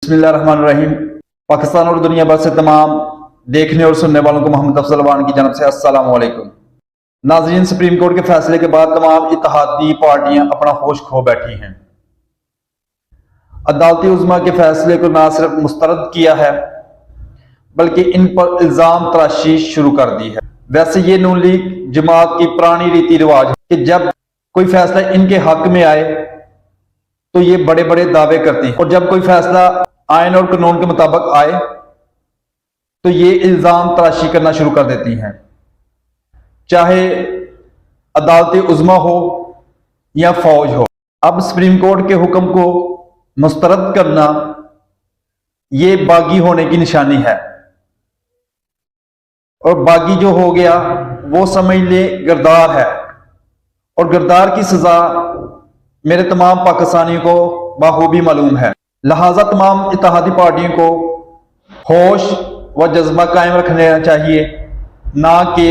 बिस्मिल्लाहिर्रहमानिर्रहीम। पाकिस्तान और दुनिया भर से तमाम देखने और सुनने वालों को मोहम्मद अफजल अवान की जानब से अस्सलाम वालेकुम। नाज़रीन, सुप्रीम कोर्ट के फैसले के बाद तमाम इत्तेहादी पार्टियां अपना होश खो बैठी हैं। अदालती उज़्मा के फैसले को न सिर्फ मुस्तरद किया है बल्कि इन पर इल्जाम तराशी शुरू कर दी है। वैसे ये नून लीग जमात की पुरानी रीति रिवाज है कि जब कोई फैसला इनके हक में आए तो ये बड़े बड़े दावे करती हैं, और जब कोई फैसला आयन और कानून के मुताबिक आए तो ये इल्जाम तराशी करना शुरू कर देती हैं, चाहे अदालती उज़्मा हो या फौज हो। अब सुप्रीम कोर्ट के हुक्म को मुस्तरद करना ये बागी होने की निशानी है, और बागी जो हो गया वो समझ ले गिरदार है, और गिरदार की सजा मेरे तमाम पाकिस्तानियों को बाखूबी मालूम है। लिहाजा तमाम इत्तेहादी पार्टियों को होश व जज्बा कायम रखना चाहिए, ना कि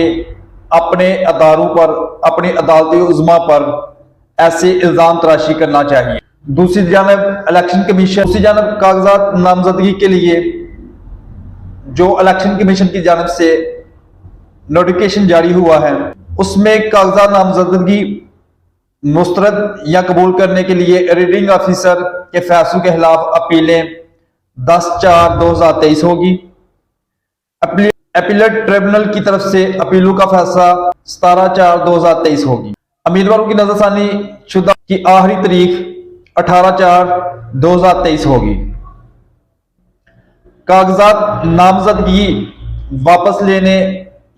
अपने अदारों पर, अपनी अदालती उज़्मा पर ऐसे इल्जाम तराशी करना चाहिए। दूसरी जानब इलेक्शन कमीशन, दूसरी जानब कागजात नामजदगी के लिए जो इलेक्शन कमीशन की जानब से नोटिफिकेशन जारी हुआ है उसमें कागजात नामजदगी मुस्तरद या कबूल करने के लिए रीडिंग ऑफिसर के फैसलों के खिलाफ अपीलें 10/4/2023 होगी। अपीलेट ट्रिब्यूनल की तरफ से अपीलों का फैसला 17/4/2023 होगी। उम्मीदवारों की नजरसानी शुदा की आखिरी तारीख 18/4/2023 होगी। कागजात नामजदगी वापस लेने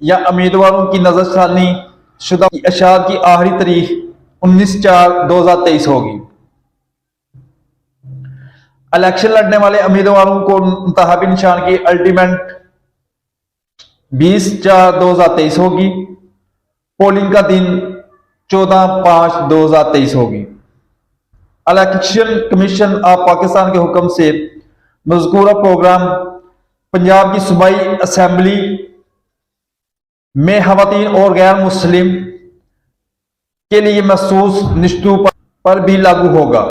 या उम्मीदवारों की नजरसानी शुदा की अशात की आखिरी तारीख 19/4/2023 होगी। इलेक्शन लड़ने वाले उम्मीदवारों को मुंतखबी निशान की अल्टीमेट 20/4/2023 होगी। पोलिंग का दिन 14/5/2023 होगी। इलेक्शन कमीशन ऑफ पाकिस्तान के हुक्म से मज़कूरा प्रोग्राम पंजाब की सूबाई असेंबली में खवातीन और गैर मुस्लिम के लिए मखसूस नशिस्तों पर भी लागू होगा।